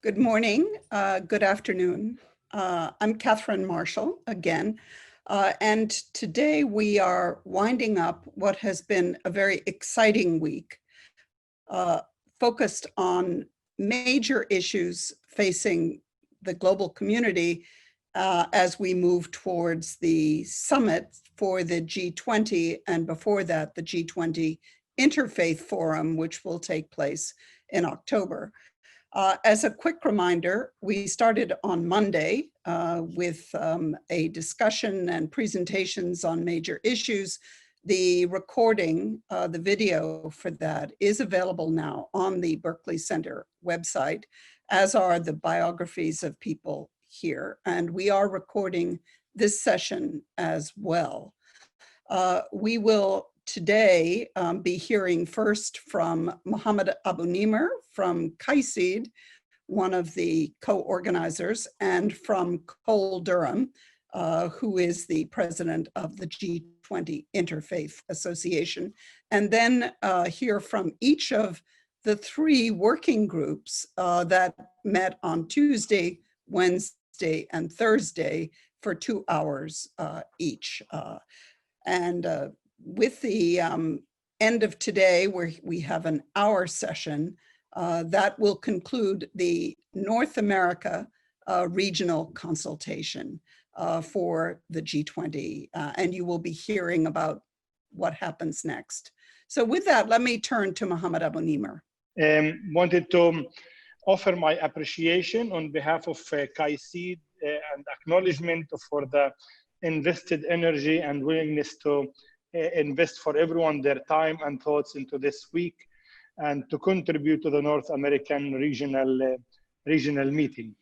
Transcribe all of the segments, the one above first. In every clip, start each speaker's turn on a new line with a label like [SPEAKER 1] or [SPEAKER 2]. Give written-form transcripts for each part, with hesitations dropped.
[SPEAKER 1] Good morning, good afternoon. I'm Katherine Marshall again, and today we are winding up what has been a very exciting week, focused on major issues facing the global community as we move towards the summit for the G20, and before that, the G20 Interfaith Forum, which will take place in October. As a quick reminder, we started on Monday with a discussion and presentations on major issues. The recording, the video for that is available now on the Berkley Center website, as are the biographies of people here. And we are recording this session as well. We will today be hearing first from Mohammed Abu-Nimer from KAICHID, one of the co-organizers, and from Durham, who is the president of the G20 Interfaith Association, and then hear from each of the three working groups that met on Tuesday, Wednesday, and Thursday for 2 hours each. With the end of today, where we have an hour session, that will conclude the North America regional consultation for the G20, and you will be hearing about what happens next. So with that, let me turn to Mohammed Abu-Nimer.
[SPEAKER 2] Wanted to offer my appreciation on behalf of KAICHID and acknowledgement for the invested energy and willingness to invest for everyone their time and thoughts into this week and to contribute to the North American regional meeting.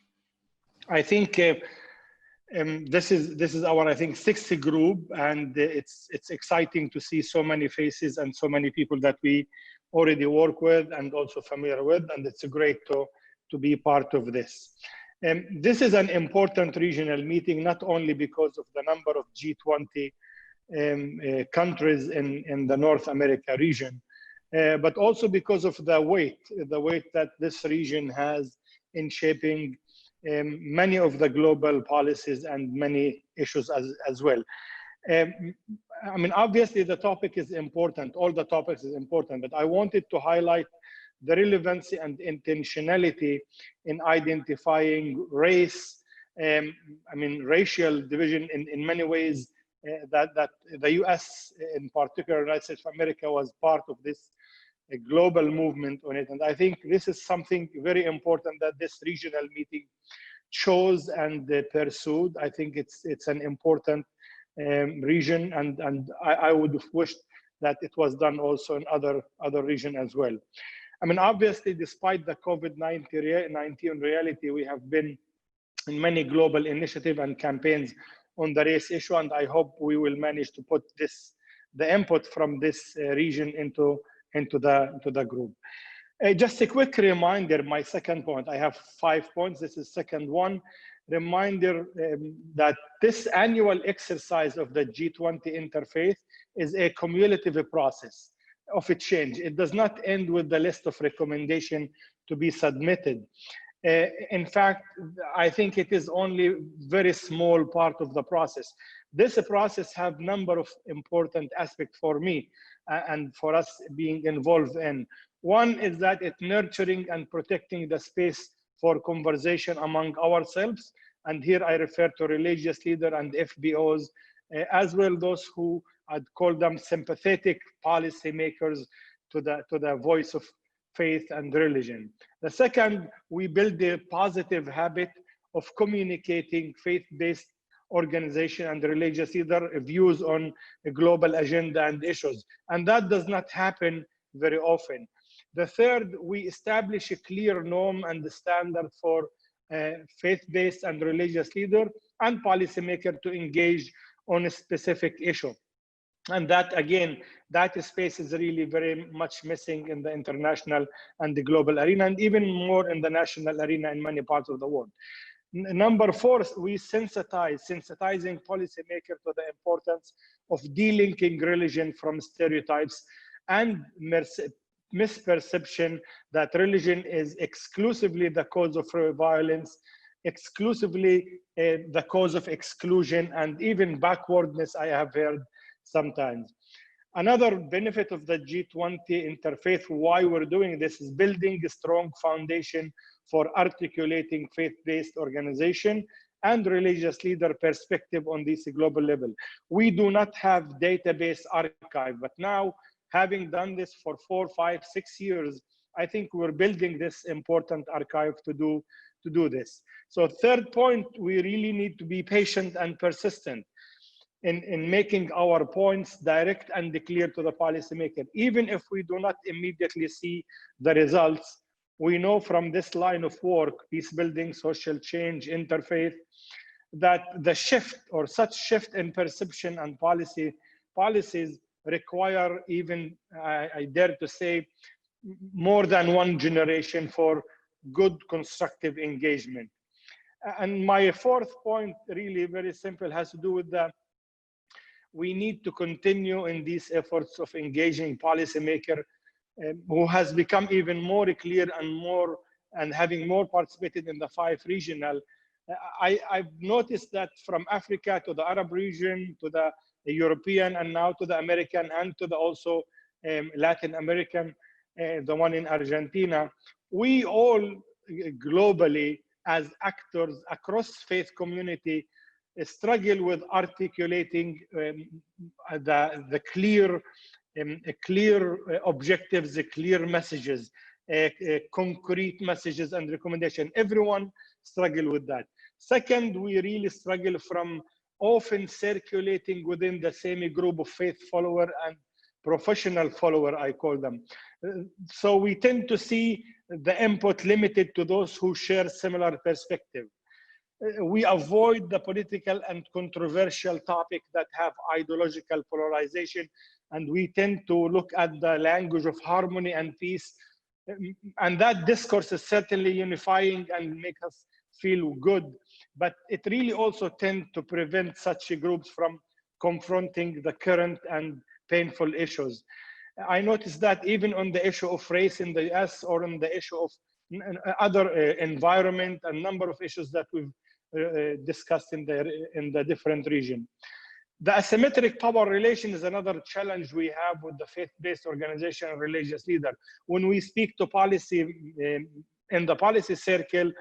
[SPEAKER 2] I think this is our sixth group, and it's exciting to see so many faces and so many people that we already work with and also familiar with, and it's great to be part of this. This is an important regional meeting, not only because of the number of G20 countries in the North America region, but also because of the weight that this region has in shaping many of the global policies and many issues as well. Obviously the topic is important, all the topics is important, but I wanted to highlight the relevancy and intentionality in identifying race, racial division in many ways, that the US, in particular, United States of America, was part of this global movement on it. And I think this is something very important that this regional meeting chose and pursued. I think it's an important region, and I would have wished that it was done also in other regions as well. Obviously, despite the COVID-19 reality, we have been in many global initiatives and campaigns on the race issue, and I hope we will manage to put the input from this region into the group. Just a quick reminder, my second point, I have 5 points, this is second one. Reminder that this annual exercise of the G20 Interfaith is a cumulative process of a change. It does not end with the list of recommendations to be submitted. In fact, I think it is only very small part of the process. This process has a number of important aspects for me and for us being involved in. One is that it's nurturing and protecting the space for conversation among ourselves. And here I refer to religious leaders and FBOs, as well those who I'd call them sympathetic policymakers to the voice of faith and religion. The second, we build the positive habit of communicating faith-based organization and religious leader views on a global agenda and issues. And that does not happen very often. The third, we establish a clear norm and standard for faith-based and religious leader and policymaker to engage on a specific issue. And that, again, that space is really very much missing in the international and the global arena, and even more in the national arena in many parts of the world. Number four, we sensitizing policymakers to the importance of delinking religion from stereotypes and misperception that religion is exclusively the cause of violence, exclusively the cause of exclusion, and even backwardness, I have heard sometimes. Another benefit of the G20 Interfaith, why we're doing this, is building a strong foundation for articulating faith-based organization and religious leader perspective on this global level. We do not have database archive, but now, having done this for 4, 5, 6 years, I think we're building this important archive to do this. So third point, we really need to be patient and persistent in making our points direct and clear to the policymaker. Even if we do not immediately see the results, we know from this line of work, peace building, social change, interfaith, that the shift or such shift in perception and policies require even, I dare to say, more than one generation for good constructive engagement. And my fourth point, really very simple, has to do with we need to continue in these efforts of engaging policymaker who has become even more clear and having more participated in the 5 regional. I've noticed that from Africa to the Arab region, to the European, and now to the American, and to the also Latin American, the one in Argentina, we all globally as actors across faith community struggle with articulating the clear objectives, the clear messages, concrete messages and recommendation. Everyone struggle with that. Second, we really struggle from often circulating within the same group of faith follower and professional follower, I call them. So we tend to see the input limited to those who share similar perspective. We avoid the political and controversial topic that have ideological polarization, and we tend to look at the language of harmony and peace. And that discourse is certainly unifying and makes us feel good, but it really also tends to prevent such groups from confronting the current and painful issues. I noticed that even on the issue of race in the US, or on the issue of other environment, a number of issues that we've discussed in the different region. The asymmetric power relation is another challenge we have with the faith-based organization and religious leader. When we speak to policy in the policy circle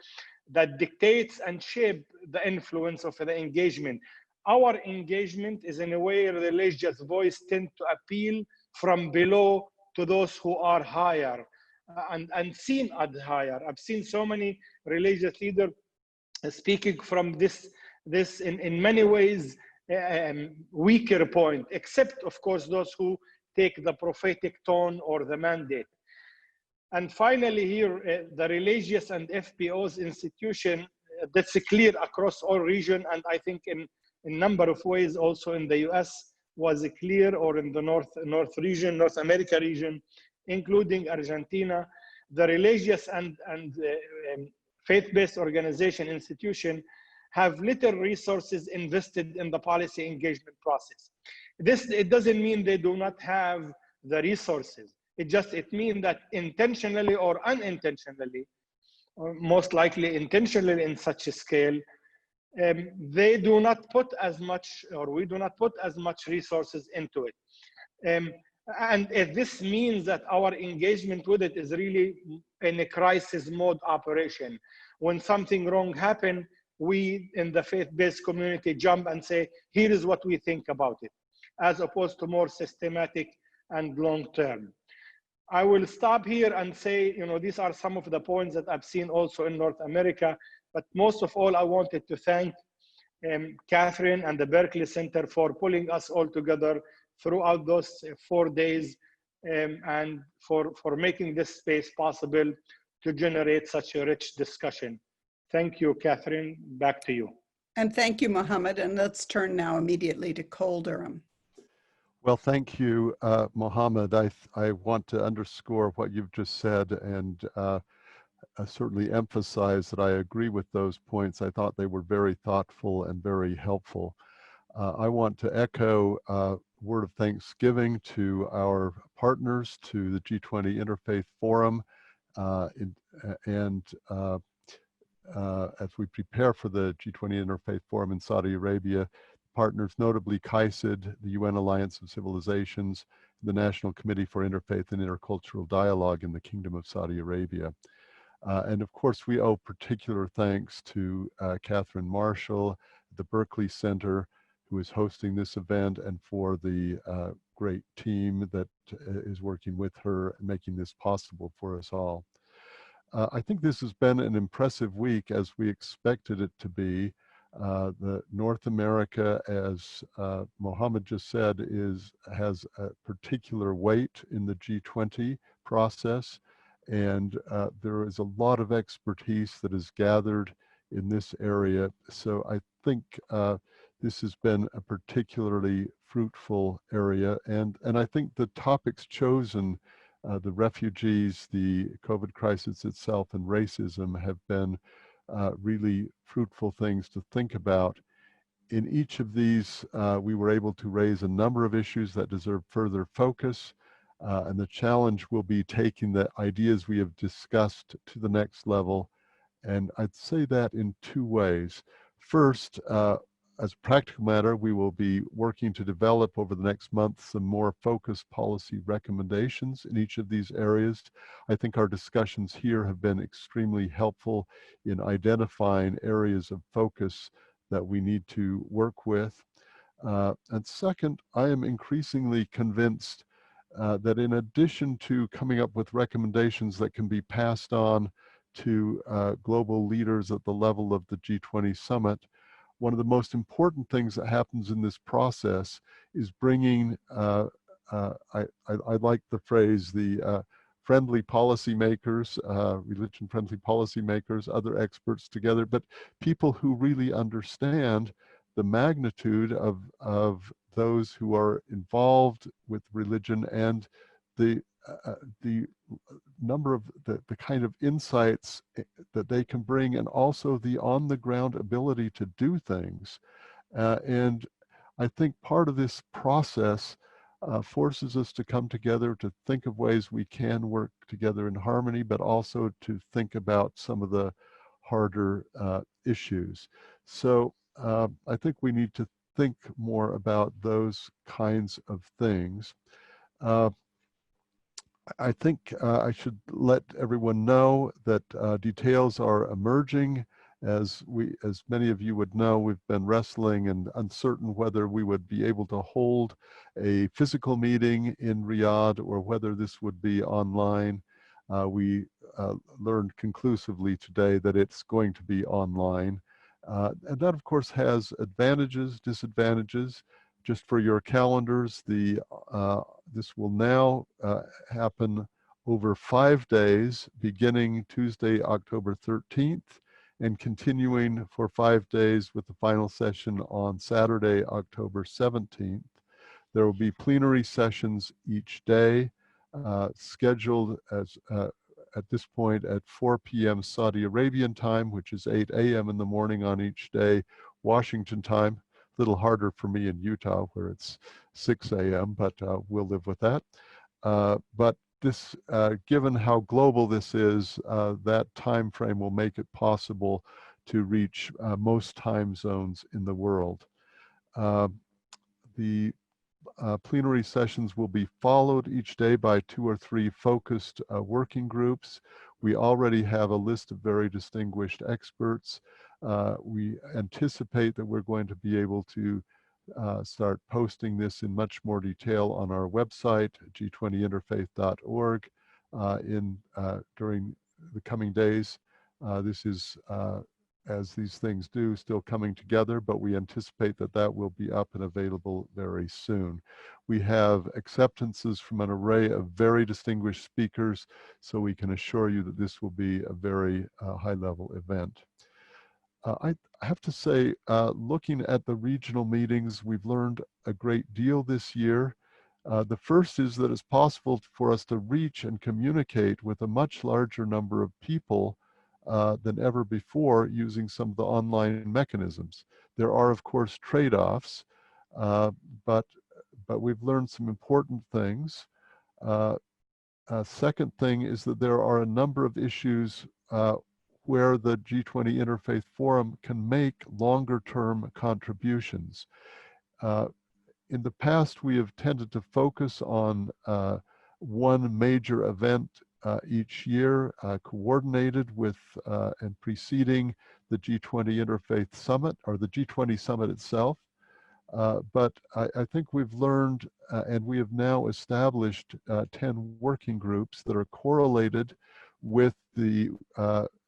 [SPEAKER 2] that dictates and shape the influence of the engagement, our engagement is in a way religious voice tend to appeal from below to those who are higher and seen as higher. I've seen so many religious leaders speaking from this in many ways weaker point, except of course those who take the prophetic tone or the mandate. And finally here, the religious and FPO's institution, that's clear across all region, and I think in a number of ways also in the US was clear, or in the North region, North America region, including Argentina. The religious and faith-based organization institution have little resources invested in the policy engagement process. It doesn't mean they do not have the resources. It means that intentionally or unintentionally, or most likely intentionally in such a scale, they do not put as much, or we do not put as much resources into it. And this means that our engagement with it is really in a crisis mode operation. When something wrong happens, we in the faith-based community jump and say, here is what we think about it, as opposed to more systematic and long-term. I will stop here and say, these are some of the points that I've seen also in North America, but most of all, I wanted to thank Katherine and the Berkley Center for pulling us all together throughout those 4 days and for making this space possible to generate such a rich discussion. Thank you, Katherine. Back to you.
[SPEAKER 1] And thank you, Mohammed. And let's turn now immediately to Durham.
[SPEAKER 3] Well, thank you, Mohammed. I want to underscore what you've just said and certainly emphasize that I agree with those points. I thought they were very thoughtful and very helpful. I want to echo word of thanksgiving to our partners, to the G20 Interfaith Forum, and as we prepare for the G20 Interfaith Forum in Saudi Arabia, partners notably KAICHID, the UN Alliance of Civilizations, the National Committee for Interfaith and Intercultural Dialogue in the Kingdom of Saudi Arabia. And of course, we owe particular thanks to Katherine Marshall, the Berkley Center, who is hosting this event, and for the great team that is working with her and making this possible for us all. I think this has been an impressive week, as we expected it to be. The North America, as Mohammed just said, has a particular weight in the G20 process, and there is a lot of expertise that is gathered in this area. So I think this has been a particularly fruitful area, and I think the topics chosen, the refugees, the COVID crisis itself, and racism, have been really fruitful things to think about. In each of these, we were able to raise a number of issues that deserve further focus, and the challenge will be taking the ideas we have discussed to the next level. And I'd say that in two ways. First, as a practical matter, we will be working to develop over the next month some more focused policy recommendations in each of these areas. I think our discussions here have been extremely helpful in identifying areas of focus that we need to work with. And second, I am increasingly convinced that in addition to coming up with recommendations that can be passed on to global leaders at the level of the G20 summit, one of the most important things that happens in this process is bringing, I like the phrase, the friendly policymakers, religion-friendly policymakers, other experts together, but people who really understand the magnitude of those who are involved with religion, and the number of the kind of insights that they can bring, and also the on-the-ground ability to do things. And I think part of this process forces us to come together to think of ways we can work together in harmony, but also to think about some of the harder issues. So I think we need to think more about those kinds of things. I think I should let everyone know that details are emerging. As many of you would know, we've been wrestling and uncertain whether we would be able to hold a physical meeting in Riyadh or whether this would be online. We learned conclusively today that it's going to be online. And that, of course, has advantages, disadvantages. Just for your calendars, this will now happen over 5 days, beginning Tuesday, October 13th, and continuing for 5 days with the final session on Saturday, October 17th. There will be plenary sessions each day, scheduled as at this point at 4 p.m. Saudi Arabian time, which is 8 a.m. in the morning on each day, Washington time. A little harder for me in Utah, where it's 6 a.m., but we'll live with that. But this, given how global this is, that time frame will make it possible to reach most time zones in the world. The plenary sessions will be followed each day by 2 or 3 focused working groups. We already have a list of very distinguished experts. We anticipate that we're going to be able to start posting this in much more detail on our website, g20interfaith.org, during the coming days. This is, as these things do, still coming together, but we anticipate that that will be up and available very soon. We have acceptances from an array of very distinguished speakers, so we can assure you that this will be a very high-level event. I have to say, looking at the regional meetings, we've learned a great deal this year. The first is that it's possible for us to reach and communicate with a much larger number of people than ever before using some of the online mechanisms. There are, of course, trade-offs, but we've we've learned some important things. Second thing is that there are a number of issues where the G20 Interfaith Forum can make longer-term contributions. In the past, we have tended to focus on one major event each year, coordinated with and preceding the G20 Interfaith Summit, or the G20 Summit itself. But I think we've learned, and we have now established 10 working groups that are correlated with the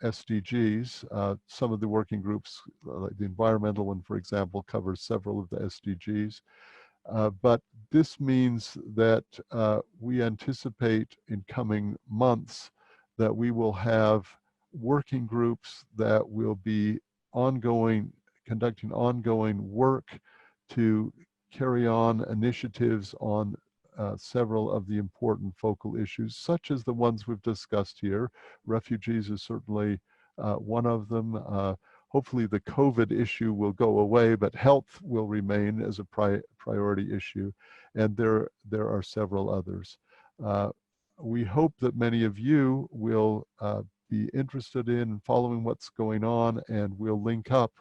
[SPEAKER 3] SDGs. Some of the working groups, like the environmental one, for example, covers several of the SDGs. But this means that we anticipate in coming months that we will have working groups that will be conducting ongoing work to carry on initiatives on several of the important focal issues, such as the ones we've discussed here. Refugees is certainly one of them. Hopefully the COVID issue will go away, but health will remain as a priority issue. And there are several others. We hope that many of you will be interested in following what's going on, and we'll link up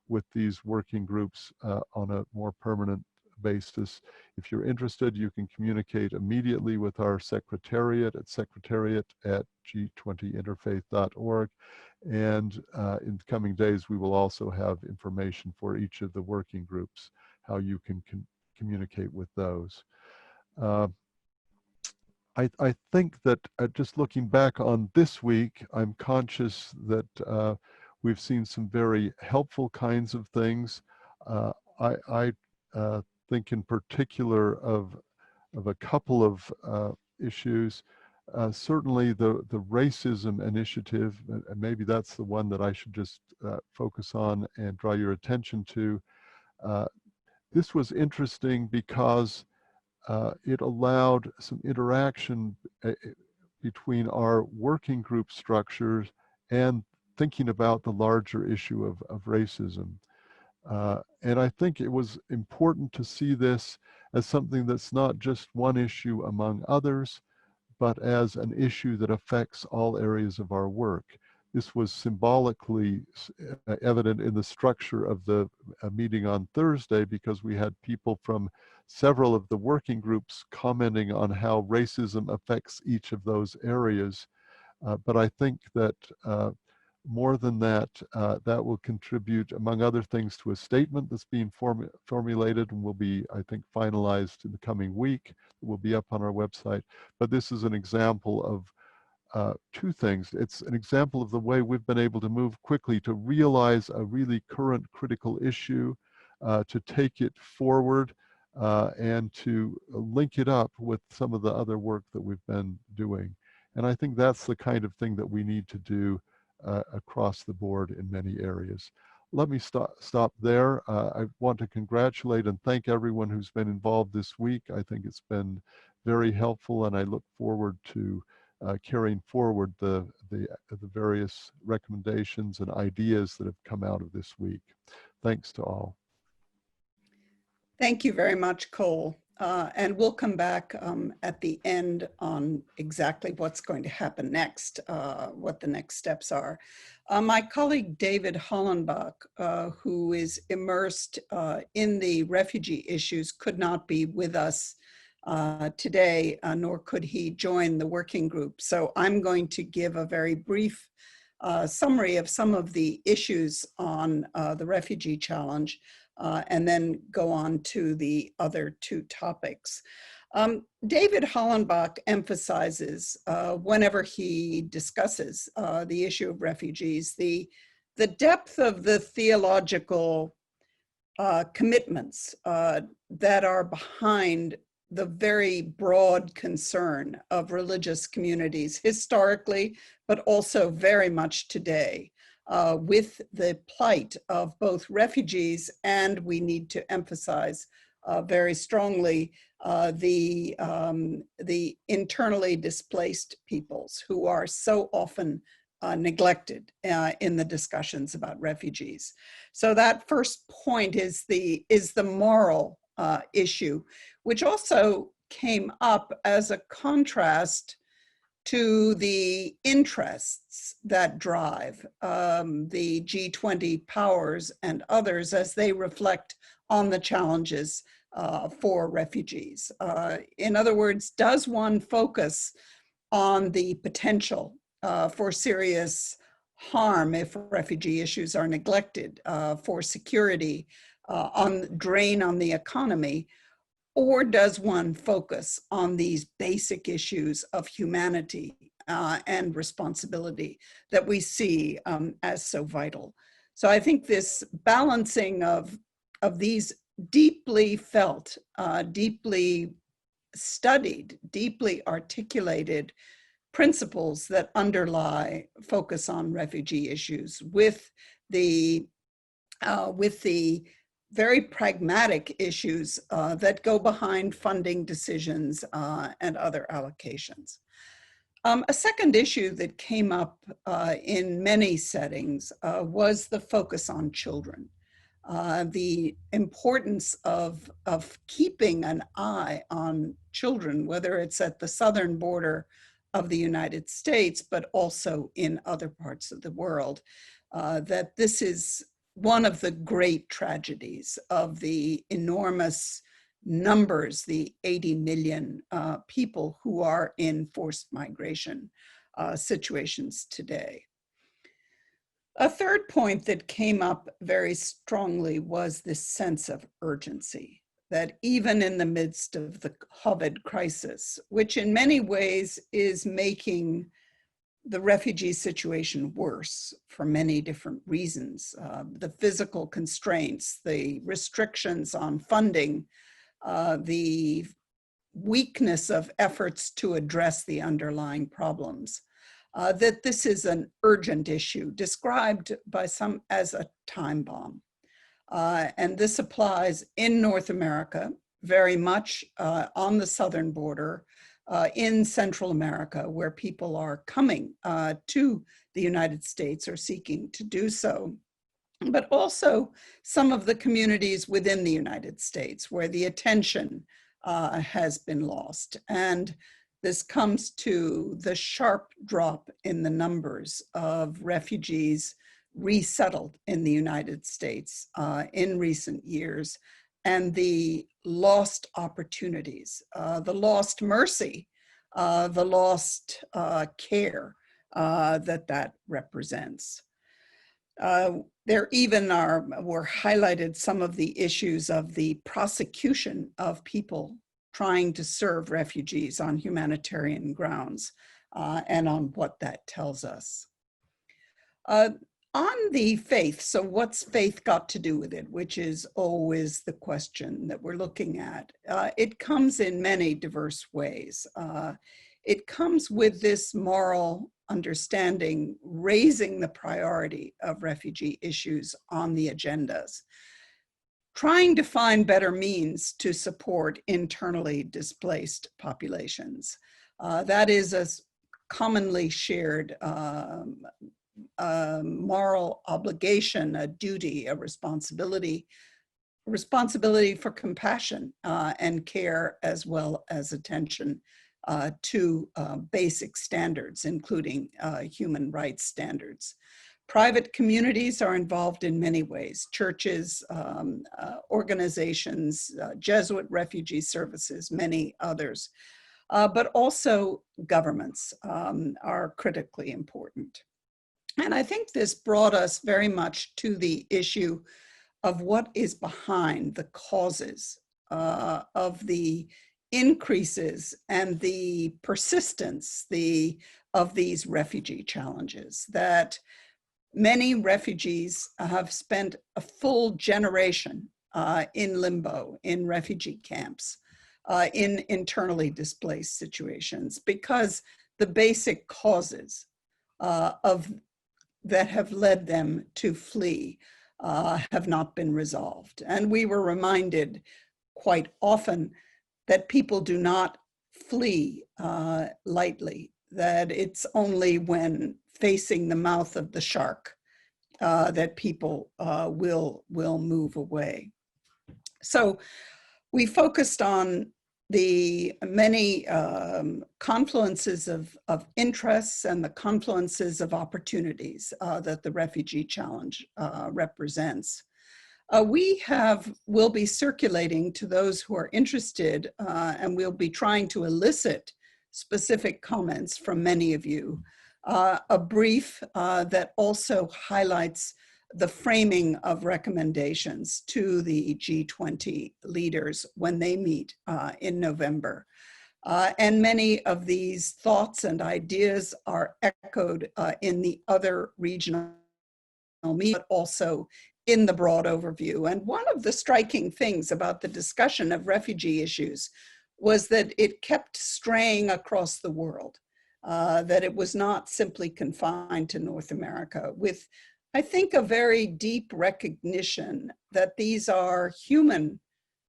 [SPEAKER 3] with these working groups on a more permanent basis. If you're interested, you can communicate immediately with our secretariat at secretariat@g20interfaith.org. And in the coming days, we will also have information for each of the working groups, how you can communicate with those. I think that just looking back on this week, I'm conscious that we've seen some very helpful kinds of things. I think in particular of a couple of issues. Certainly the racism initiative, and maybe that's the one that I should just focus on and draw your attention to. This was interesting because it allowed some interaction between our working group structures and thinking about the larger issue of racism. And I think it was important to see this as something that's not just one issue among others, but as an issue that affects all areas of our work. This was symbolically evident in the structure of the meeting on Thursday, because we had people from several of the working groups commenting on how racism affects each of those areas. But I think that more than that, that will contribute, among other things, to a statement that's being formulated and will be, I think, finalized in the coming week. It will be up on our website. But this is an example of two things. It's an example of the way we've been able to move quickly to realize a really current critical issue, to take it forward, and to link it up with some of the other work that we've been doing. And I think that's the kind of thing that we need to do across the board in many areas. Let me stop there. I want to congratulate and thank everyone who's been involved this week. I think it's been very helpful, and I look forward to carrying forward the various recommendations and ideas that have come out of this week. Thanks to all.
[SPEAKER 1] Thank you very much, Cole. And we'll come back at the end on exactly what's going to happen next, what the next steps are. My colleague David Hollenbach, who is immersed in the refugee issues, could not be with us today, nor could he join the working group. So I'm going to give a very brief summary of some of the issues on the refugee challenge, and then go on to the other two topics. David Hollenbach emphasizes, whenever he discusses the issue of refugees, the depth of the theological commitments that are behind the very broad concern of religious communities historically, but also very much today, with the plight of both refugees, and we need to emphasize very strongly the internally displaced peoples who are so often neglected in the discussions about refugees. So that first point is the moral issue, which also came up as a contrast to the interests that drive the G20 powers and others as they reflect on the challenges for refugees. In other words, does one focus on the potential for serious harm if refugee issues are neglected, for security, on drain on the economy, or does one focus on these basic issues of humanity and responsibility that we see as so vital? So I think this balancing of these deeply felt, deeply studied, deeply articulated principles that underlie focus on refugee issues with the very pragmatic issues that go behind funding decisions and other allocations. A second issue that came up in many settings was the focus on children. The importance of keeping an eye on children, whether it's at the southern border of the United States, but also in other parts of the world, that this is one of the great tragedies of the enormous numbers, the 80 million people who are in forced migration situations today. A third point that came up very strongly was this sense of urgency, that even in the midst of the COVID crisis, which in many ways is making the refugee situation worse for many different reasons, the physical constraints, the restrictions on funding, the weakness of efforts to address the underlying problems, that this is an urgent issue described by some as a time bomb. And this applies in North America very much on the southern border, in Central America, where people are coming to the United States or seeking to do so, but also some of the communities within the United States where the attention has been lost. And this comes to the sharp drop in the numbers of refugees resettled in the United States in recent years, and the lost opportunities, the lost mercy, the lost care that represents. There even were highlighted some of the issues of the prosecution of people trying to serve refugees on humanitarian grounds and on what that tells us. On the faith, so what's faith got to do with it, which is always the question that we're looking at. It comes in many diverse ways. It comes with this moral understanding, raising the priority of refugee issues on the agendas, trying to find better means to support internally displaced populations. That is a commonly shared moral obligation, a duty, a responsibility for compassion and care, as well as attention to basic standards, including human rights standards. Private communities are involved in many ways: churches, organizations, Jesuit refugee services, many others. But also governments are critically important. And I think this brought us very much to the issue of what is behind the causes of the increases and the persistence of these refugee challenges, that many refugees have spent a full generation in limbo, in refugee camps, in internally displaced situations, because the basic causes that have led them to flee have not been resolved. And we were reminded quite often that people do not flee lightly, that it's only when facing the mouth of the shark that people will move away. So We focused on the many confluences of interests and the confluences of opportunities that the refugee challenge represents. We'll be circulating to those who are interested, and we'll be trying to elicit specific comments from many of you, a brief that also highlights the framing of recommendations to the G20 leaders when they meet in November. And many of these thoughts and ideas are echoed in the other regional meetings, but also in the broad overview. And one of the striking things about the discussion of refugee issues was that it kept straying across the world, that it was not simply confined to North America, with, I think, a very deep recognition that these are human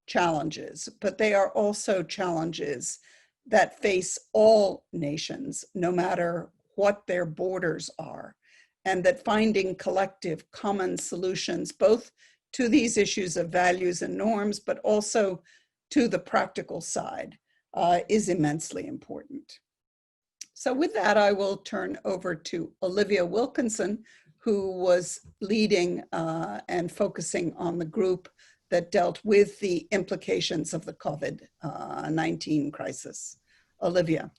[SPEAKER 1] challenges, but they are also challenges that face all nations, no matter what their borders are, and that finding collective common solutions, both to these issues of values and norms, but also to the practical side, is immensely important. So with that, I will turn over to Olivia Wilkinson, who was leading and focusing on the group that dealt with the implications of the COVID-19 crisis. Olivia.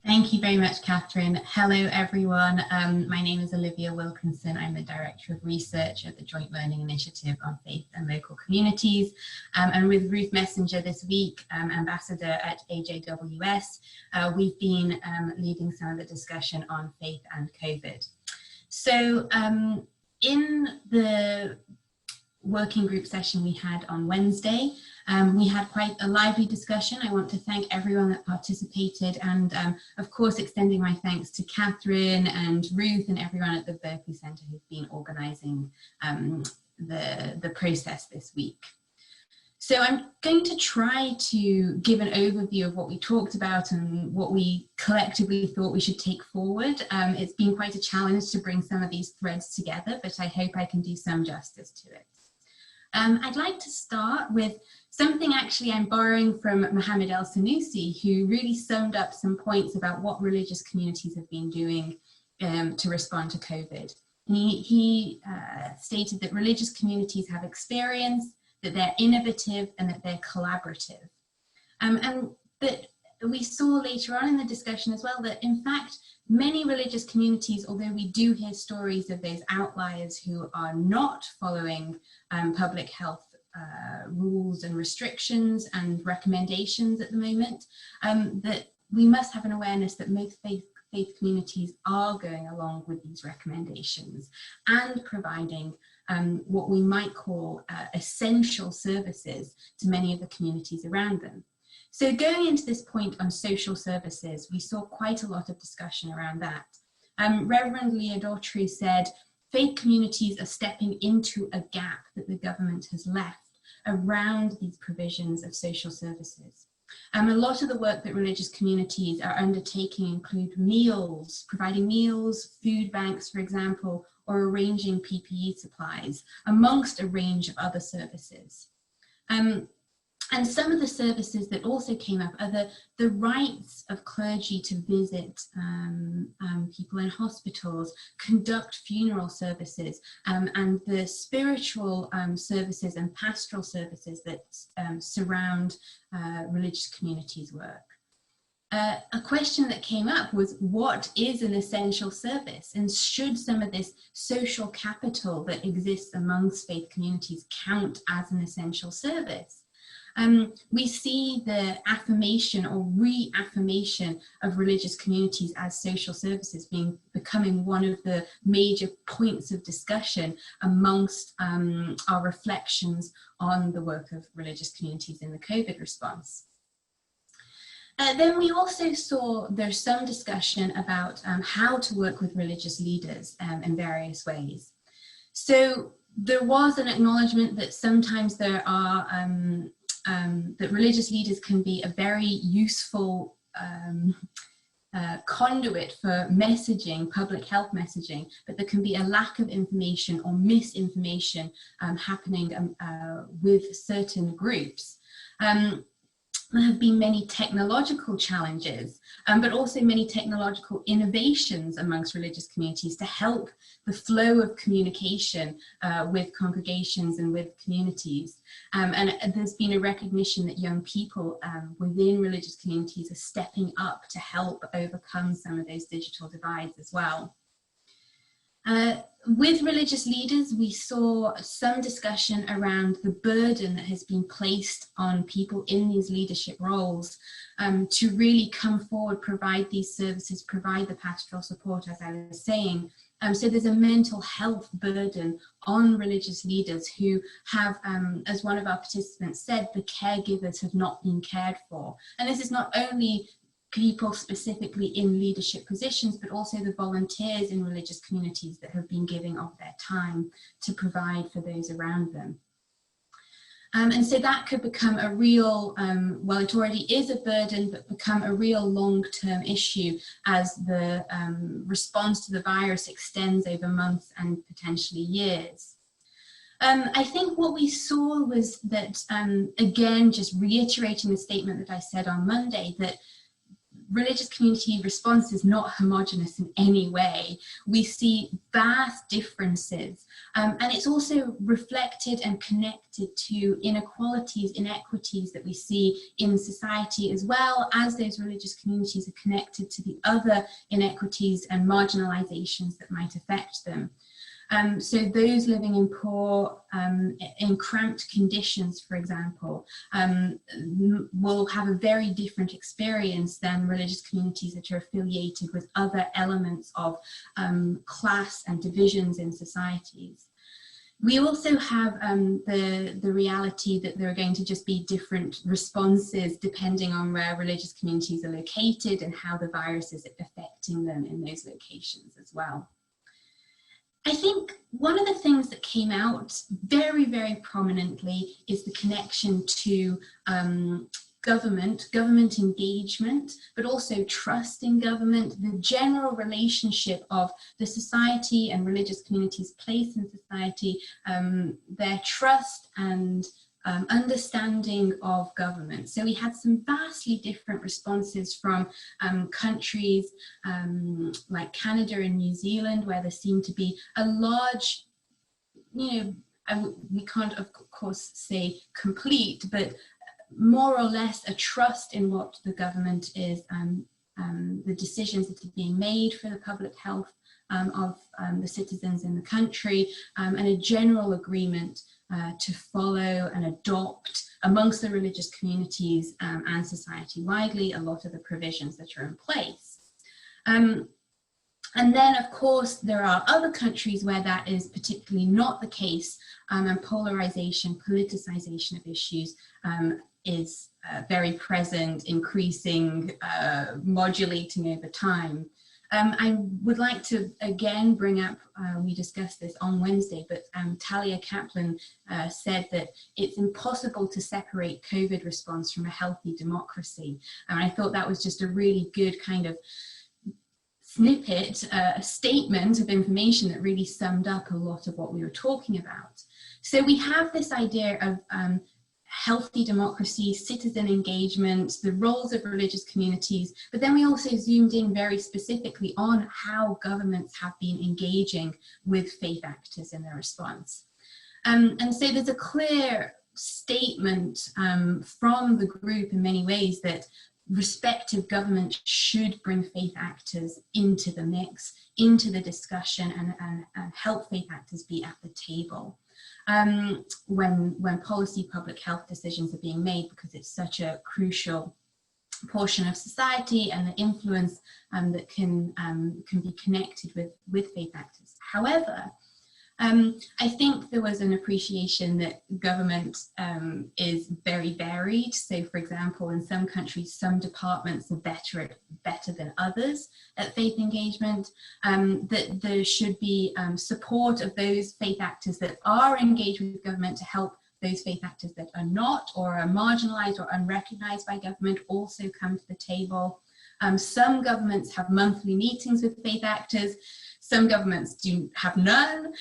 [SPEAKER 4] Thank you very much, Katherine. Hello, everyone. My name is Olivia Wilkinson. I'm the Director of Research at the Joint Learning Initiative on Faith and Local Communities. And with Ruth Messenger this week, Ambassador at AJWS, we've been leading some of the discussion on faith and COVID. So in the working group session we had on Wednesday, we had quite a lively discussion. I want to thank everyone that participated, and of course extending my thanks to Katherine and Ruth and everyone at the Berkley Center who've been organizing the process this week. So I'm going to try to give an overview of what we talked about and what we collectively thought we should take forward. It's been quite a challenge to bring some of these threads together, but I hope I can do some justice to it. I'd like to start with something actually I'm borrowing from Mohammed El-Sanusi, who really summed up some points about what religious communities have been doing to respond to COVID. And he stated that religious communities have experience, that they're innovative, and that they're collaborative. And that we saw later on in the discussion as well that in fact, many religious communities, although we do hear stories of those outliers who are not following public health rules and restrictions and recommendations at the moment, that we must have an awareness that most faith communities are going along with these recommendations and providing what we might call essential services to many of the communities around them. So going into this point on social services, we saw quite a lot of discussion around that. Reverend Leah Daughtry said, faith communities are stepping into a gap that the government has left around these provisions of social services. A lot of the work that religious communities are undertaking include meals, providing meals, food banks, for example, or arranging PPE supplies, amongst a range of other services. And some of the services that also came up are the rights of clergy to visit people in hospitals, conduct funeral services, and the spiritual services and pastoral services that surround religious communities' work. A question that came up was, what is an essential service? And should some of this social capital that exists amongst faith communities count as an essential service? We see the affirmation or reaffirmation of religious communities as social services becoming one of the major points of discussion amongst our reflections on the work of religious communities in the COVID response. Then we also saw there's some discussion about how to work with religious leaders in various ways. So there was an acknowledgement that sometimes there are that religious leaders can be a very useful conduit for messaging, public health messaging, but there can be a lack of information or misinformation happening with certain groups. There have been many technological challenges, but also many technological innovations amongst religious communities to help the flow of communication with congregations and with communities. And there's been a recognition that young people within religious communities are stepping up to help overcome some of those digital divides as well. With religious leaders, we saw some discussion around the burden that has been placed on people in these leadership roles to really come forward, provide these services, provide the pastoral support, as I was saying. So there's a mental health burden on religious leaders who have, as one of our participants said, the caregivers have not been cared for. And this is not only people specifically in leadership positions, but also the volunteers in religious communities that have been giving of their time to provide for those around them. And so that could become a real, well, it already is a burden, but become a real long-term issue as the response to the virus extends over months and potentially years. I think what we saw was that, again, just reiterating the statement that I said on Monday, that religious community response is not homogenous in any way. We see vast differences, and it's also reflected and connected to inequalities, inequities that we see in society, as well as those religious communities are connected to the other inequities and marginalizations that might affect them. So those living in poor, in cramped conditions, for example, will have a very different experience than religious communities that are affiliated with other elements of class and divisions in societies. We also have the reality that there are going to just be different responses depending on where religious communities are located and how the virus is affecting them in those locations as well. I think one of the things that came out very, very prominently is the connection to government engagement, but also trust in government, the general relationship of the society and religious communities' place in society, their trust and understanding of government. So we had some vastly different responses from countries like Canada and New Zealand, where there seemed to be a large, we can't of course say complete, but more or less a trust in what the government is, the decisions that are being made for the public health of the citizens in the country, and a general agreement to follow and adopt amongst the religious communities and society widely a lot of the provisions that are in place. And then, of course, there are other countries where that is particularly not the case, and polarization, politicization of issues is very present, increasing, modulating over time. I would like to again bring up, we discussed this on Wednesday, but Talia Kaplan said that it's impossible to separate COVID response from a healthy democracy. And I thought that was just a really good kind of snippet, a statement of information that really summed up a lot of what we were talking about. So we have this idea of healthy democracy, citizen engagement, the roles of religious communities, but then we also zoomed in very specifically on how governments have been engaging with faith actors in their response. And so there's a clear statement from the group in many ways that respective governments should bring faith actors into the mix, into the discussion, and help faith actors be at the table. When policy public health decisions are being made, because it's such a crucial portion of society and the influence that can be connected with faith actors. However, I think there was an appreciation that government is very varied. So, for example, in some countries, some departments are better than others at faith engagement, that there should be support of those faith actors that are engaged with government to help those faith actors that are not, or are marginalized or unrecognized by government, also come to the table. Some governments have monthly meetings with faith actors. Some governments do have none.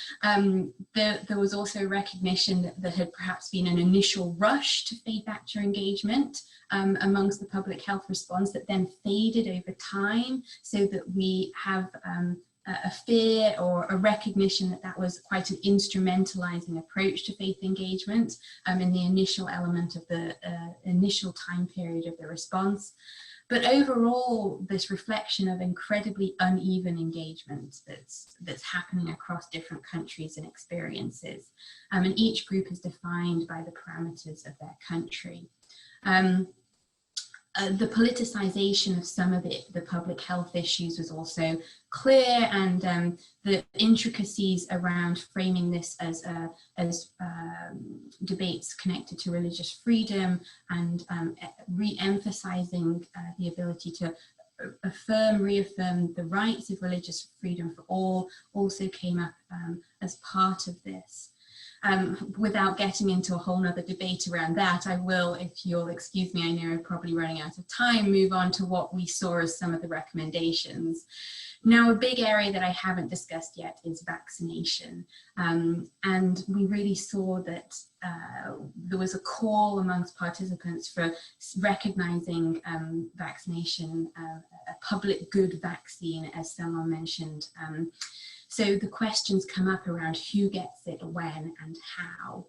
[SPEAKER 4] There was also recognition that there had perhaps been an initial rush to faith actor engagement amongst the public health response that then faded over time, so that we have a fear or a recognition that that was quite an instrumentalizing approach to faith engagement in the initial element of the initial time period of the response. But overall, this reflection of incredibly uneven engagement that's happening across different countries and experiences. And each group is defined by the parameters of their country. The politicization of some of the public health issues was also clear, and the intricacies around framing this as debates connected to religious freedom and re-emphasizing the ability to reaffirm the rights of religious freedom for all also came up as part of this. Without getting into a whole nother debate around that, I will, if you'll excuse me, I know I'm probably running out of time, move on to what we saw as some of the recommendations. Now, a big area that I haven't discussed yet is vaccination. And we really saw that there was a call amongst participants for recognizing vaccination, a public good vaccine, as someone mentioned. So the questions come up around who gets it, when, and how.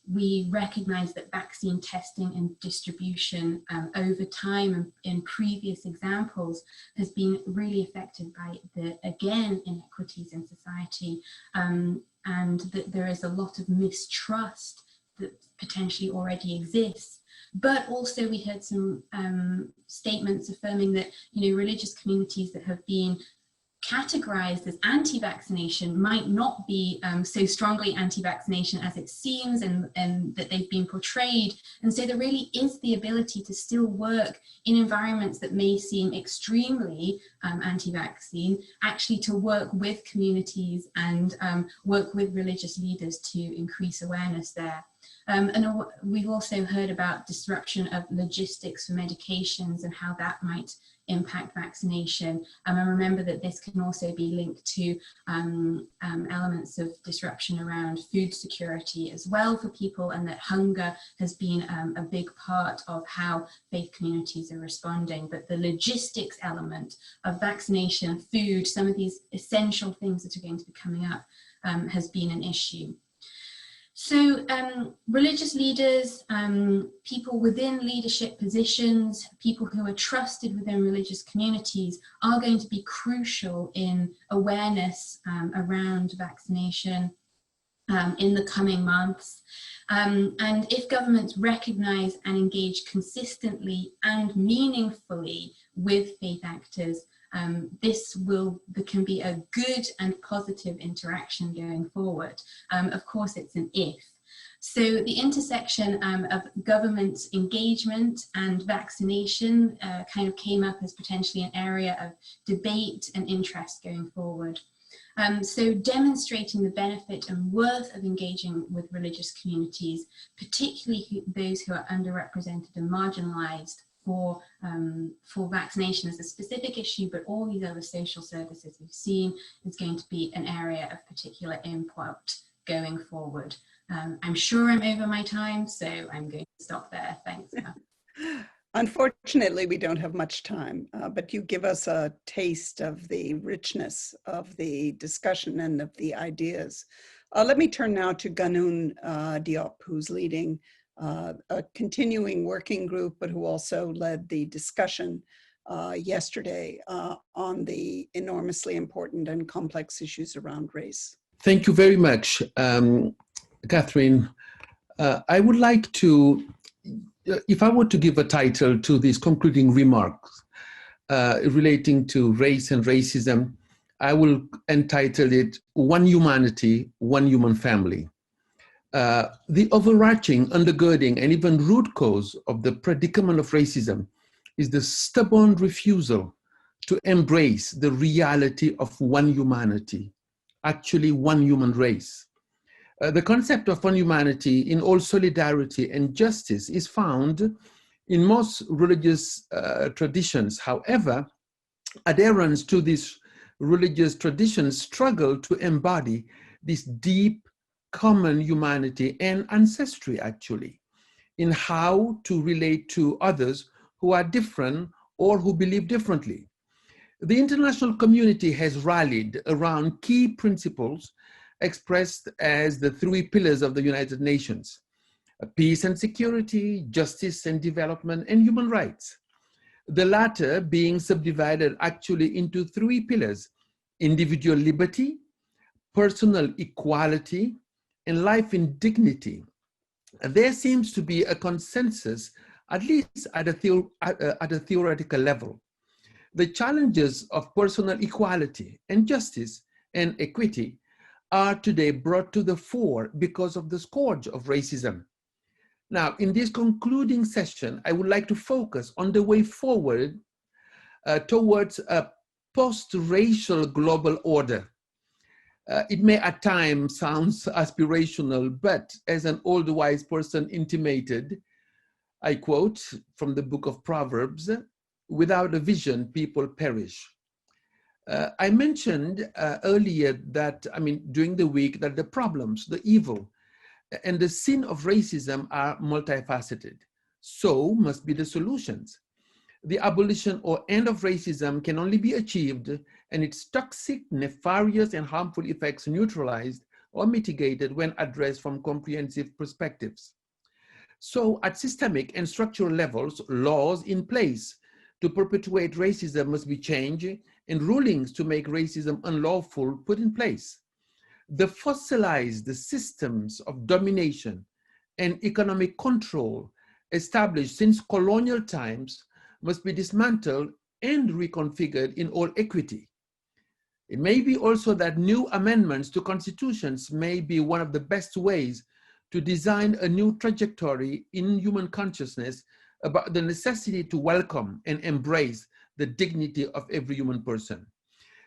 [SPEAKER 4] We recognize that vaccine testing and distribution over time and in previous examples has been really affected by the, again, inequities in society, and that there is a lot of mistrust that potentially already exists. But also we heard some statements affirming that, you know, religious communities that have been categorized as anti-vaccination might not be so strongly anti-vaccination as it seems, and that they've been portrayed. And so there really is the ability to still work in environments that may seem extremely anti-vaccine, actually to work with communities and work with religious leaders to increase awareness there. And we've also heard about disruption of logistics for medications and how that might impact vaccination. And remember that this can also be linked to elements of disruption around food security as well for people, and that hunger has been a big part of how faith communities are responding. But the logistics element of vaccination, food, some of these essential things that are going to be coming up has been an issue. So religious leaders, people within leadership positions, people who are trusted within religious communities are going to be crucial in awareness around vaccination in the coming months. And if governments recognize and engage consistently and meaningfully with faith actors, there can be a good and positive interaction going forward. Of course, it's an if. So the intersection of government engagement and vaccination kind of came up as potentially an area of debate and interest going forward. So demonstrating the benefit and worth of engaging with religious communities, particularly those who are underrepresented and marginalized, for vaccination as a specific issue, but all these other social services we've seen is going to be an area of particular import going forward. I'm sure I'm over my time, so I'm going to stop there. Thanks.
[SPEAKER 1] Unfortunately, we don't have much time, but you give us a taste of the richness of the discussion and of the ideas. Let me turn now to Ganoune Diop, who's leading a continuing working group, but who also led the discussion yesterday on the enormously important and complex issues around race.
[SPEAKER 5] Thank you very much, Katherine. I would like to, if I were to give a title to these concluding remarks relating to race and racism, I will entitle it One Humanity, One Human Family. The overarching, undergirding, and even root cause of the predicament of racism is the stubborn refusal to embrace the reality of one humanity, actually one human race. The concept of one humanity in all solidarity and justice is found In most religious traditions, however, adherents to these religious traditions struggle to embody this deep common humanity and ancestry, actually, in how to relate to others who are different or who believe differently. The international community has rallied around key principles expressed as the 3 pillars of the United Nations: peace and security, justice and development, and human rights. The latter being subdivided actually into 3 pillars: individual liberty, personal equality, and life in dignity. There seems to be a consensus, at least at a theoretical level. The challenges of personal equality and justice and equity are today brought to the fore because of the scourge of racism. Now, in this concluding session, I would like to focus on the way forward towards a post-racial global order. It may at times sound aspirational, but as an old wise person intimated, I quote from the book of Proverbs, "Without a vision, people perish." I mentioned earlier that, during the week, that the problems, the evil, and the sin of racism are multifaceted. So must be the solutions. The abolition or end of racism can only be achieved and its toxic, nefarious, and harmful effects neutralized or mitigated when addressed from comprehensive perspectives. So at systemic and structural levels, laws in place to perpetuate racism must be changed and rulings to make racism unlawful put in place. The fossilized systems of domination and economic control established since colonial times must be dismantled and reconfigured in all equity. It may be also that new amendments to constitutions may be one of the best ways to design a new trajectory in human consciousness about the necessity to welcome and embrace the dignity of every human person.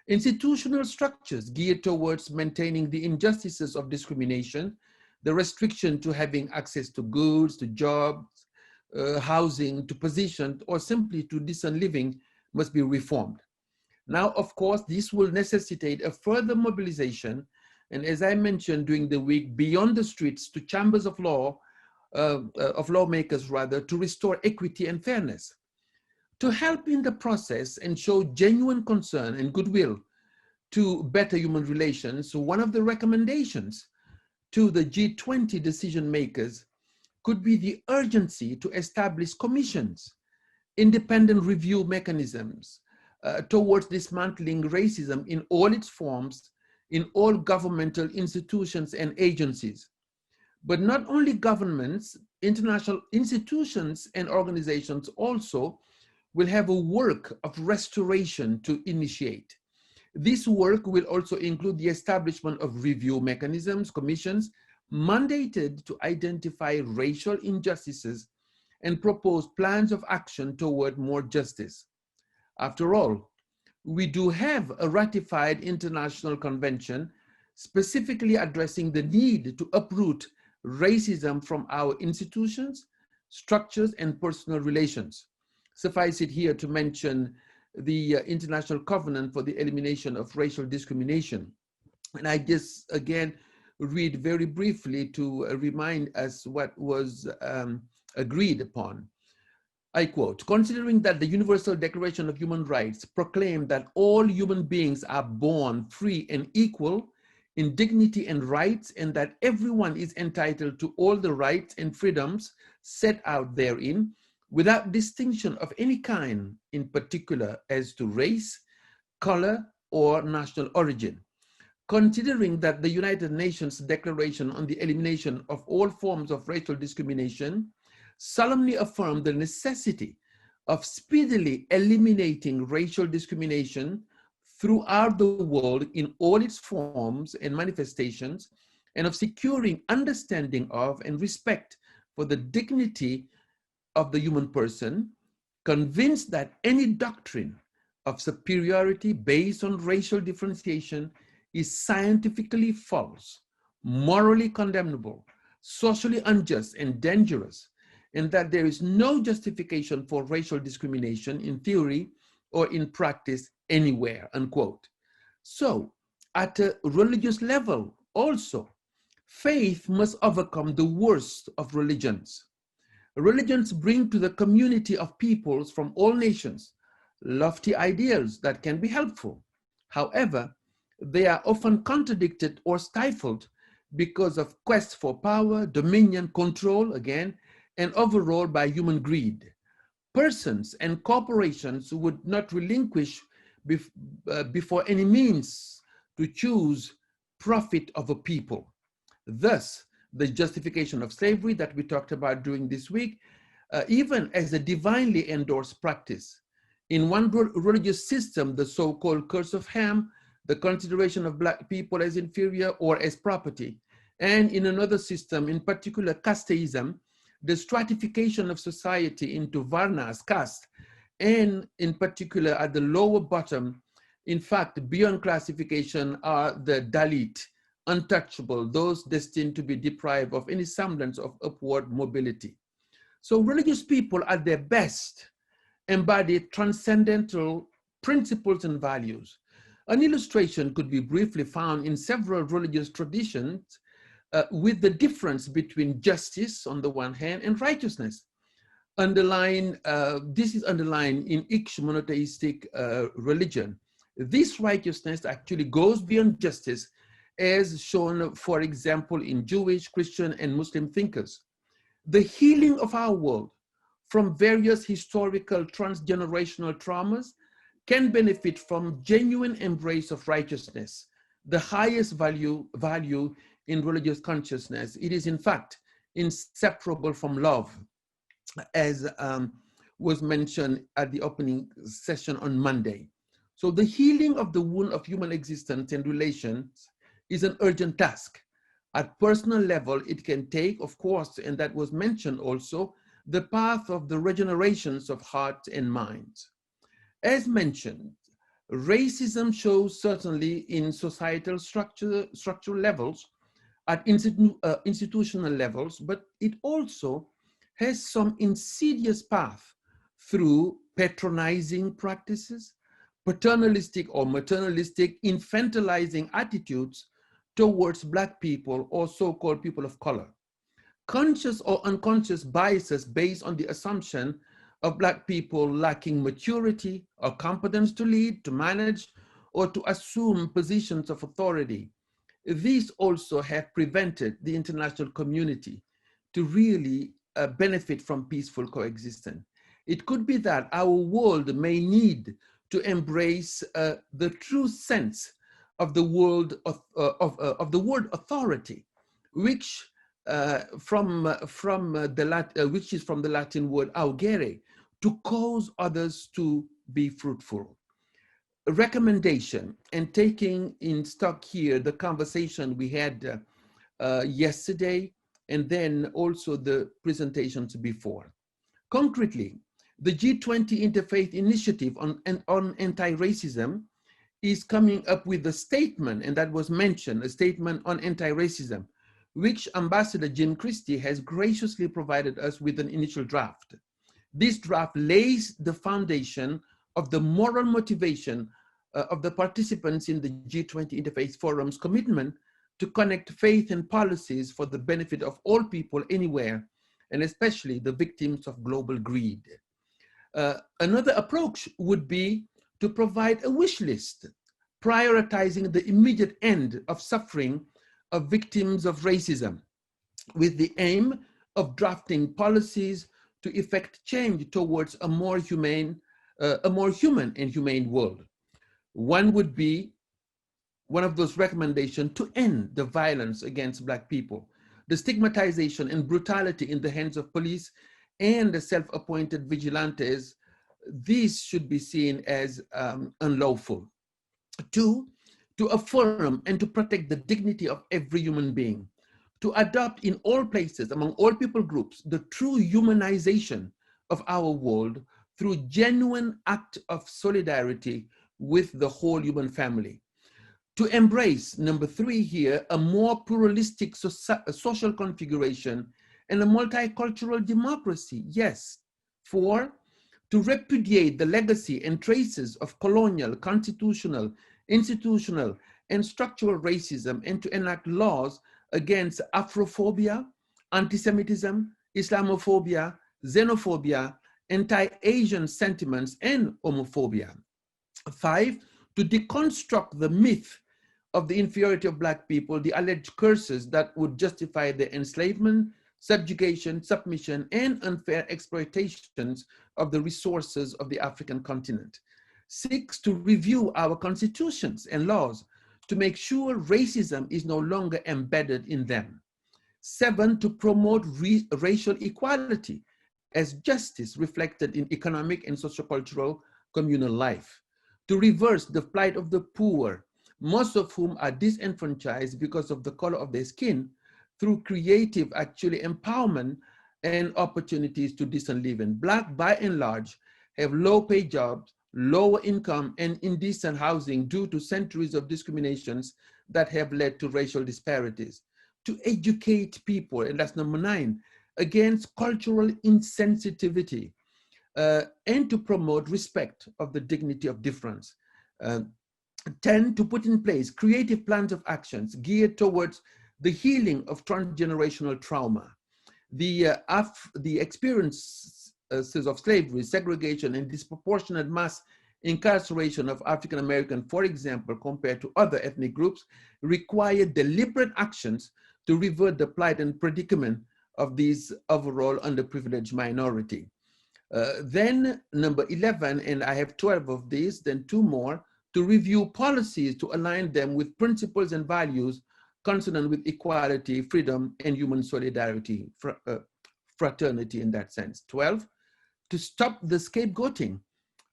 [SPEAKER 5] Institutional structures geared towards maintaining the injustices of discrimination, the restriction to having access to goods, to jobs, housing, to position, or simply to decent living must be reformed. Now, of course, this will necessitate a further mobilization, and as I mentioned during the week, beyond the streets to chambers of law, of lawmakers rather, to restore equity and fairness. To help in the process and show genuine concern and goodwill to better human relations, one of the recommendations to the G20 decision makers could be the urgency to establish commissions, independent review mechanisms towards dismantling racism in all its forms, in all governmental institutions and agencies. But not only governments, international institutions and organizations also will have a work of restoration to initiate. This work will also include the establishment of review mechanisms, commissions, mandated to identify racial injustices and propose plans of action toward more justice. After all, we do have a ratified international convention specifically addressing the need to uproot racism from our institutions, structures, and personal relations. Suffice it here to mention the International Covenant for the Elimination of Racial Discrimination. And I just, again, read very briefly to remind us what was agreed upon. I quote, "Considering that the Universal Declaration of Human Rights proclaimed that all human beings are born free and equal in dignity and rights, and that everyone is entitled to all the rights and freedoms set out therein, without distinction of any kind, in particular as to race, color, or national origin. Considering that the United Nations Declaration on the Elimination of All Forms of Racial Discrimination solemnly affirmed the necessity of speedily eliminating racial discrimination throughout the world in all its forms and manifestations, and of securing understanding of and respect for the dignity of the human person, convinced that any doctrine of superiority based on racial differentiation is scientifically false, morally condemnable, socially unjust, and dangerous, and that there is no justification for racial discrimination in theory or in practice anywhere, unquote. So at a religious level also, faith must overcome the worst of religions. Religions bring to the community of peoples from all nations lofty ideals that can be helpful. However, they are often contradicted or stifled because of quest for power, dominion, control, again, and overall by human greed. Persons and corporations would not relinquish before any means to choose profit of a people. Thus, the justification of slavery that we talked about during this week, even as a divinely endorsed practice. In one religious system, the so-called curse of Ham, the consideration of Black people as inferior or as property. And in another system, in particular casteism, the stratification of society into varnas, caste, and in particular at the lower bottom, in fact, beyond classification are the Dalit, untouchable, those destined to be deprived of any semblance of upward mobility. So religious people at their best embody transcendental principles and values. An illustration could be briefly found in several religious traditions with the difference between justice on the one hand and righteousness. This is underlined in each monotheistic religion. This righteousness actually goes beyond justice, as shown, for example, in Jewish, Christian, and Muslim thinkers. The healing of our world from various historical transgenerational traumas can benefit from genuine embrace of righteousness, the highest value in religious consciousness. It is in fact inseparable from love, as was mentioned at the opening session on Monday. So the healing of the wound of human existence and relations is an urgent task. At personal level, it can take, of course, and that was mentioned also, the path of the regenerations of heart and mind. As mentioned, racism shows certainly in societal structural levels, at institutional levels, but it also has some insidious path through patronizing practices, paternalistic or maternalistic infantilizing attitudes towards Black people or so-called people of color. Conscious or unconscious biases based on the assumption of Black people lacking maturity or competence to lead, to manage, or to assume positions of authority. These also have prevented the international community to really benefit from peaceful coexistence. It could be that our world may need to embrace the true sense of the word authority, which which is from the Latin word augere, to cause others to be fruitful. A recommendation, and taking in stock here the conversation we had yesterday, and then also the presentations before. Concretely, the G20 Interfaith Initiative on anti-racism is coming up with a statement, and that was mentioned, a statement on anti-racism, which Ambassador Jim Christie has graciously provided us with an initial draft. This draft lays the foundation of the moral motivation of the participants in the G20 Interfaith Forum's commitment to connect faith and policies for the benefit of all people anywhere, and especially the victims of global greed. Another approach would be to provide a wish list, prioritizing the immediate end of suffering of victims of racism, with the aim of drafting policies to effect change towards a more human and humane world. One would be one of those recommendations to end the violence against Black people, the stigmatization and brutality in the hands of police and the self-appointed vigilantes. These should be seen as unlawful. Two, to affirm and to protect the dignity of every human being, to adopt in all places, among all people groups, the true humanization of our world through genuine act of solidarity with the whole human family. To embrace, number three here, a more pluralistic social configuration and a multicultural democracy? Yes. 4, to repudiate the legacy and traces of colonial, constitutional, institutional, and structural racism, and to enact laws against Afrophobia, anti-Semitism, Islamophobia, xenophobia, anti-Asian sentiments, and homophobia. 5, to deconstruct the myth of the inferiority of Black people, the alleged curses that would justify their enslavement, subjugation, submission, and unfair exploitations of the resources of the African continent. 6, to review our constitutions and laws to make sure racism is no longer embedded in them. 7, to promote racial equality as justice reflected in economic and sociocultural communal life. To reverse the plight of the poor, most of whom are disenfranchised because of the color of their skin, through creative empowerment and opportunities to decent living. Black, by and large, have low-paid jobs, lower income, and indecent housing due to centuries of discriminations that have led to racial disparities. To educate people, and that's number 9, against cultural insensitivity, and to promote respect of the dignity of difference. 10, to put in place creative plans of actions geared towards the healing of transgenerational trauma. The experiences of slavery, segregation, and disproportionate mass incarceration of African American, for example, compared to other ethnic groups, require deliberate actions to revert the plight and predicament of these overall underprivileged minority. Then number 11, and I have 12 of these, then 2 more, to review policies to align them with principles and values consonant with equality, freedom, and human solidarity, fraternity in that sense. 12, to stop the scapegoating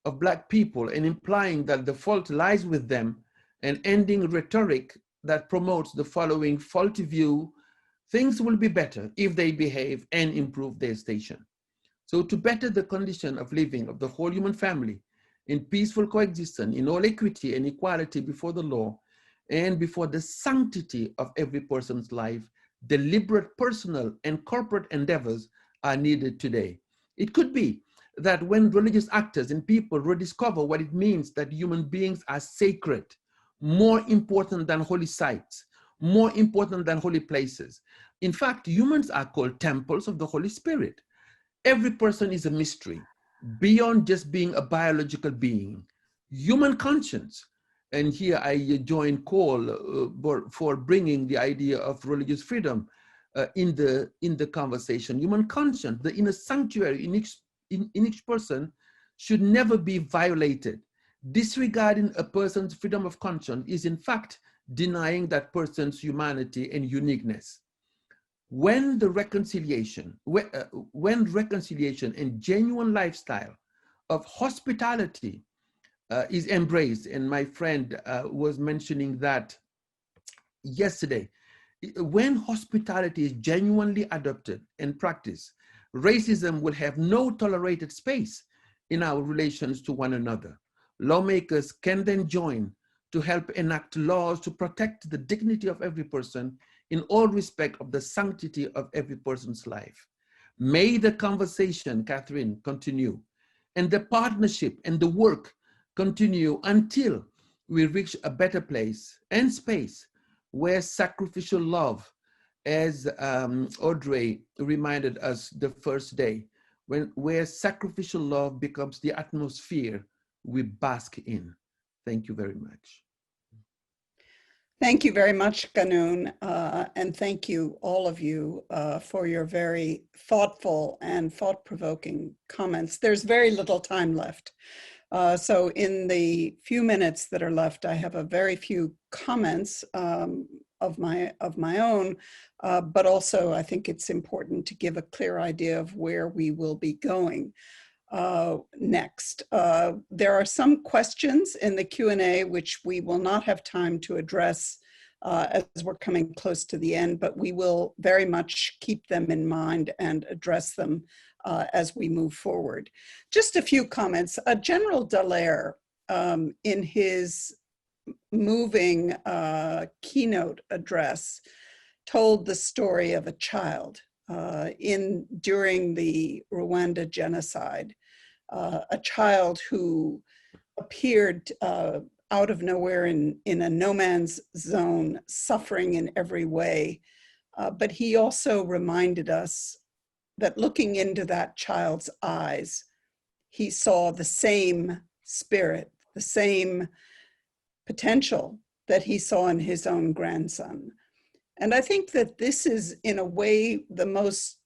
[SPEAKER 5] of Black people and implying that the fault lies with them, and ending rhetoric that promotes the following faulty view: things will be better if they behave and improve their station. So to better the condition of living of the whole human family in peaceful coexistence, in all equity and equality before the law, and before the sanctity of every person's life, deliberate personal and corporate endeavors are needed today. It could be that when religious actors and people rediscover what it means that human beings are sacred, more important than holy sites, more important than holy places. In fact, humans are called temples of the Holy Spirit. Every person is a mystery, beyond just being a biological being. Human conscience, and here I join call for bringing the idea of religious freedom in the conversation. Human conscience, the inner sanctuary in each person, should never be violated. Disregarding a person's freedom of conscience is in fact denying that person's humanity and uniqueness. When reconciliation and genuine lifestyle of hospitality is embraced, and my friend was mentioning that yesterday, when hospitality is genuinely adopted and practiced, racism will have no tolerated space in our relations to one another. Lawmakers can then join to help enact laws to protect the dignity of every person in all respect of the sanctity of every person's life. May the conversation, Katherine, continue, and the partnership and the work continue until we reach a better place and space where sacrificial love, as Audrey reminded us the first day, where sacrificial love becomes the atmosphere we bask in. Thank you very much.
[SPEAKER 1] Thank you very much, Ganoune, and thank you, all of you, for your very thoughtful and thought-provoking comments. There's very little time left. So in the few minutes that are left, I have a very few comments of my own, but also I think it's important to give a clear idea of where we will be going next. There are some questions in the Q&A which we will not have time to address as we're coming close to the end, but we will very much keep them in mind and address them as we move forward. Just a few comments. General Dallaire, in his moving keynote address, told the story of a child during the Rwanda genocide, a child who appeared out of nowhere in a no man's zone, suffering in every way. But he also reminded us that looking into that child's eyes, he saw the same spirit, the same potential that he saw in his own grandson. And I think that this is, in a way, the most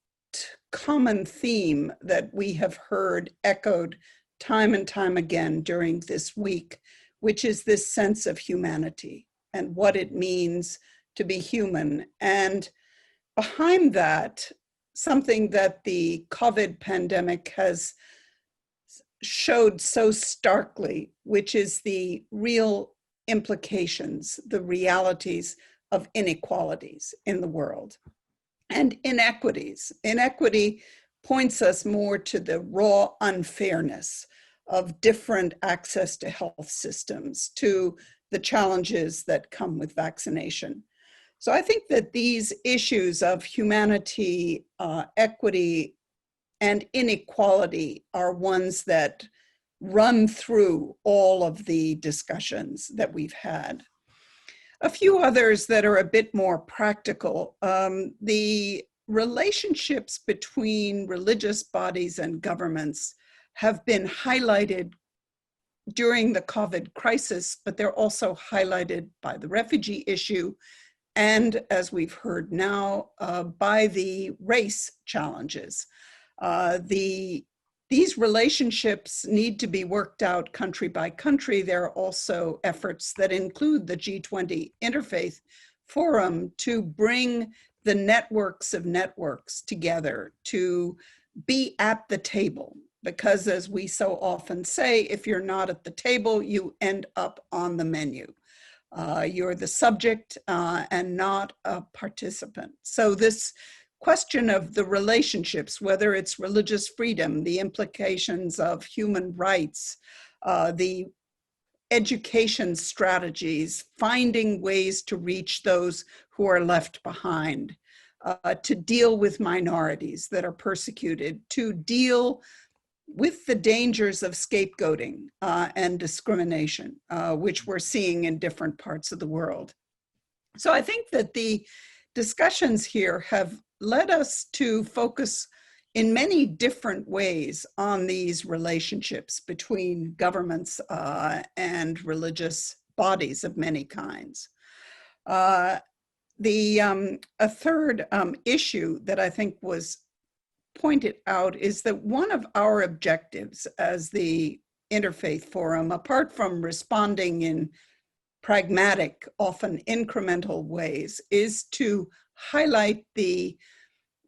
[SPEAKER 1] common theme that we have heard echoed time and time again during this week, which is this sense of humanity and what it means to be human. And behind that, something that the COVID pandemic has showed so starkly, which is the real implications, the realities of inequalities in the world and inequities. Inequity points us more to the raw unfairness of different access to health systems, to the challenges that come with vaccination. So I think that these issues of humanity, equity, and inequality are ones that run through all of the discussions that we've had. A few others that are a bit more practical. The relationships between religious bodies and governments have been highlighted during the COVID crisis, but they're also highlighted by the refugee issue and, as we've heard now, by the race challenges. These relationships need to be worked out country by country. There are also efforts that include the G20 Interfaith Forum to bring the networks of networks together to be at the table. Because as we so often say, if you're not at the table, you end up on the menu. You're the subject and not a participant. So this question of the relationships, whether it's religious freedom, the implications of human rights, the education strategies, finding ways to reach those who are left behind, to deal with minorities that are persecuted, to deal with the dangers of scapegoating and discrimination, which we're seeing in different parts of the world. So I think that the discussions here have led us to focus in many different ways on these relationships between governments and religious bodies of many kinds. A third issue that I think was pointed out is that one of our objectives as the Interfaith Forum, apart from responding in pragmatic, often incremental ways, is to highlight the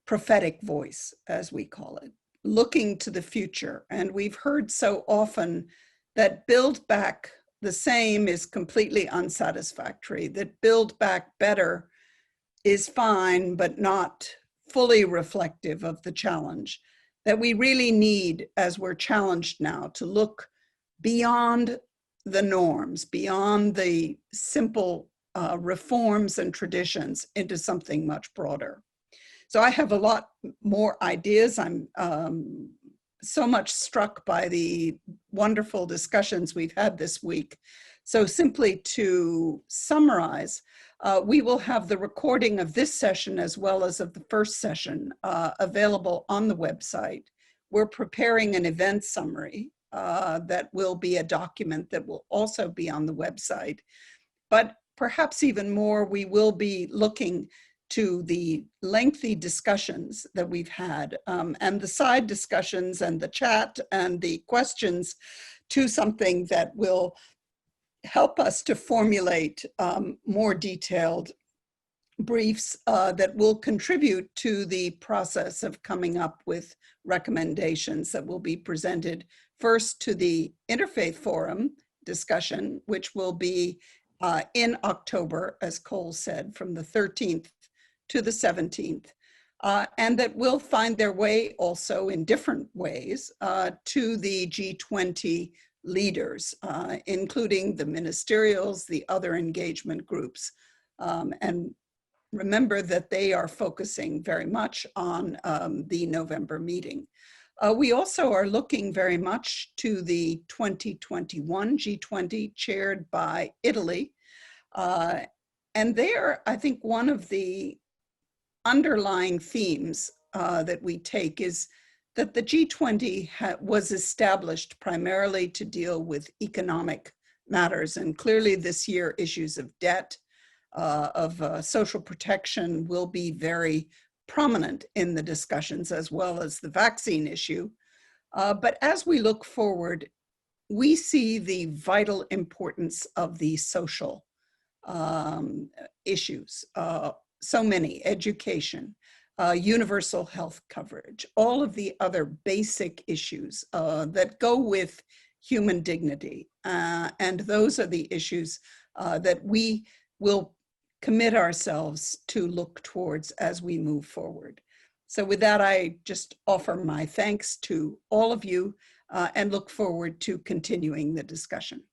[SPEAKER 1] prophetic voice, as we call it, looking to the future. And we've heard so often that build back the same is completely unsatisfactory, that build back better is fine, but not fully reflective of the challenge, that we really need, as we're challenged now, to look beyond the norms, beyond the simple reforms and traditions into something much broader. So I have a lot more ideas. I'm so much struck by the wonderful discussions we've had this week. So simply to summarize, we will have the recording of this session as well as of the first session available on the website. We're preparing an event summary that will be a document that will also be on the website. But perhaps even more, we will be looking to the lengthy discussions that we've had and the side discussions and the chat and the questions to something that will help us to formulate more detailed briefs that will contribute to the process of coming up with recommendations that will be presented first to the Interfaith Forum discussion, which will be in October, as Cole said, from the 13th to the 17th, and that will find their way also in different ways to the G20 leaders, including the ministerials, the other engagement groups, and remember that they are focusing very much on the November meeting. We also are looking very much to the 2021 G20 chaired by Italy. And there, I think one of the underlying themes that we take is that the G20 was established primarily to deal with economic matters. And clearly this year, issues of debt, of social protection will be very prominent in the discussions, as well as the vaccine issue. But as we look forward, we see the vital importance of the social issues. So many: education, universal health coverage, all of the other basic issues that go with human dignity. And those are the issues that we will commit ourselves to look towards as we move forward. So with that, I just offer my thanks to all of you and look forward to continuing the discussion.